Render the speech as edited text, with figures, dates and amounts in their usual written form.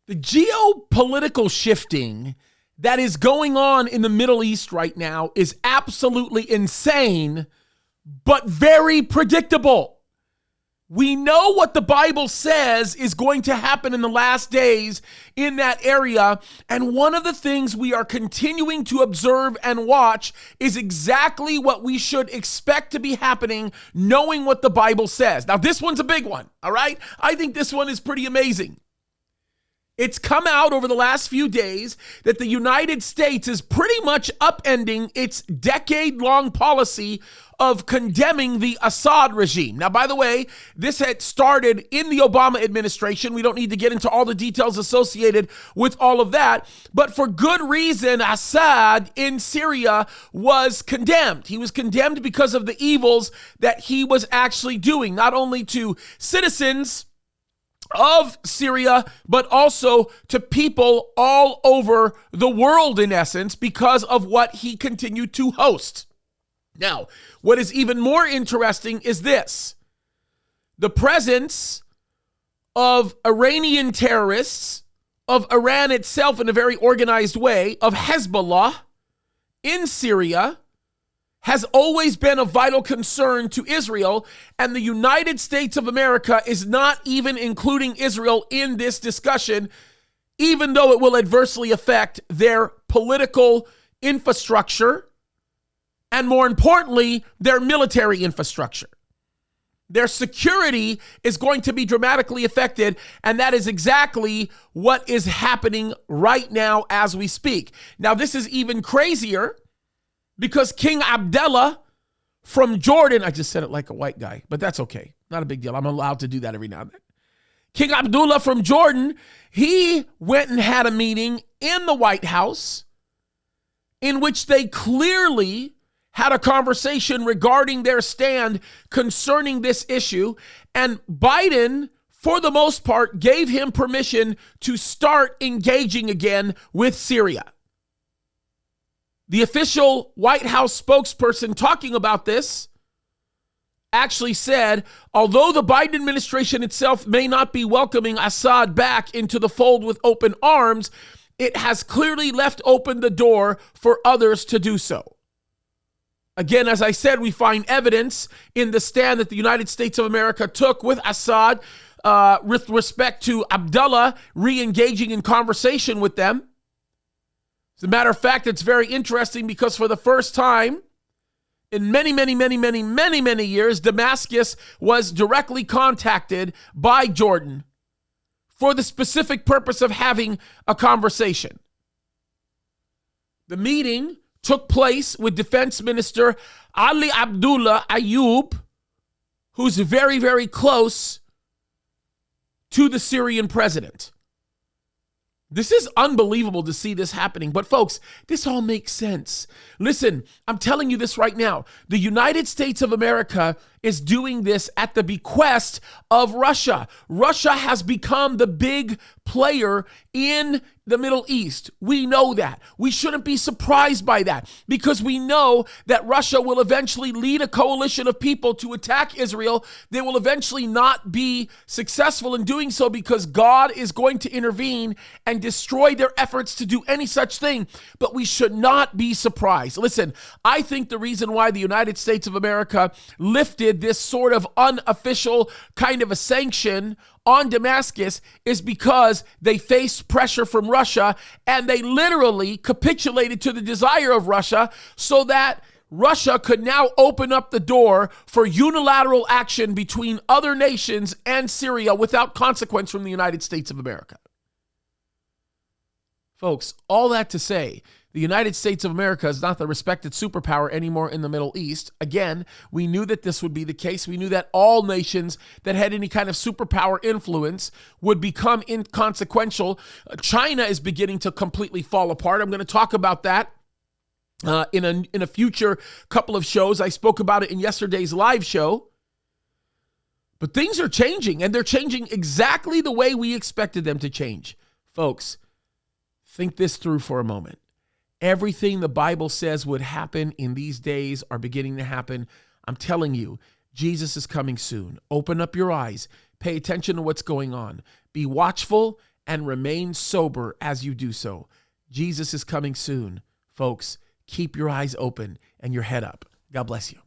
The geopolitical shifting that is going on in the Middle East right now is absolutely insane, but very predictable. We know what the Bible says is going to happen in the last days in that area. And one of the things we are continuing to observe and watch is exactly what we should expect to be happening, knowing what the Bible says. Now, this one's a big one, all right? I think this one is pretty amazing. It's come out over the last few days that the United States is pretty much upending its decade-long policy of condemning the Assad regime. Now, by the way, this had started in the Obama administration. We don't need to get into all the details associated with all of that. But for good reason, Assad in Syria was condemned. He was condemned because of the evils that he was actually doing, not only to citizens of Syria, but also to people all over the world, in essence, because of what he continued to host. Now, what is even more interesting is this: the presence of Iranian terrorists, of Iran itself in a very organized way, of Hezbollah in Syria, has always been a vital concern to Israel, and the United States of America is not even including Israel in this discussion, even though it will adversely affect their political infrastructure and, more importantly, their military infrastructure. Their security is going to be dramatically affected, and that is exactly what is happening right now as we speak. Now, this is even crazier because King Abdullah from Jordan, I just said it like a white guy, but that's okay. Not a big deal. I'm allowed to do that every now and then. King Abdullah from Jordan, he went and had a meeting in the White House in which they clearly had a conversation regarding their stand concerning this issue. And Biden, for the most part, gave him permission to start engaging again with Syria. The official White House spokesperson talking about this actually said, although the Biden administration itself may not be welcoming Assad back into the fold with open arms, it has clearly left open the door for others to do so. Again, as I said, we find evidence in the stand that the United States of America took with Assad with respect to Abdullah re-engaging in conversation with them. As a matter of fact, it's very interesting because for the first time in many years, Damascus was directly contacted by Jordan for the specific purpose of having a conversation. The meeting took place with Defense Minister Ali Abdullah Ayoub, who's very, very close to the Syrian president. This is unbelievable to see this happening. But folks, this all makes sense. Listen, I'm telling you this right now. The United States of America is doing this at the bequest of Russia. Russia has become the big player in the Middle East. We know that. We shouldn't be surprised by that because we know that Russia will eventually lead a coalition of people to attack Israel. They will eventually not be successful in doing so because God is going to intervene and destroy their efforts to do any such thing. But we should not be surprised. Listen, I think the reason why the United States of America lifted this sort of unofficial kind of a sanction on Damascus is because they faced pressure from Russia and they literally capitulated to the desire of Russia so that Russia could now open up the door for unilateral action between other nations and Syria without consequence from the United States of America. Folks, all that to say, the United States of America is not the respected superpower anymore in the Middle East. Again, we knew that this would be the case. We knew that all nations that had any kind of superpower influence would become inconsequential. China is beginning to completely fall apart. I'm going to talk about that in a future couple of shows. I spoke about it in yesterday's live show. But things are changing, and they're changing exactly the way we expected them to change. Folks, think this through for a moment. Everything the Bible says would happen in these days are beginning to happen. I'm telling you, Jesus is coming soon. Open up your eyes. Pay attention to what's going on. Be watchful and remain sober as you do so. Jesus is coming soon. Folks, keep your eyes open and your head up. God bless you.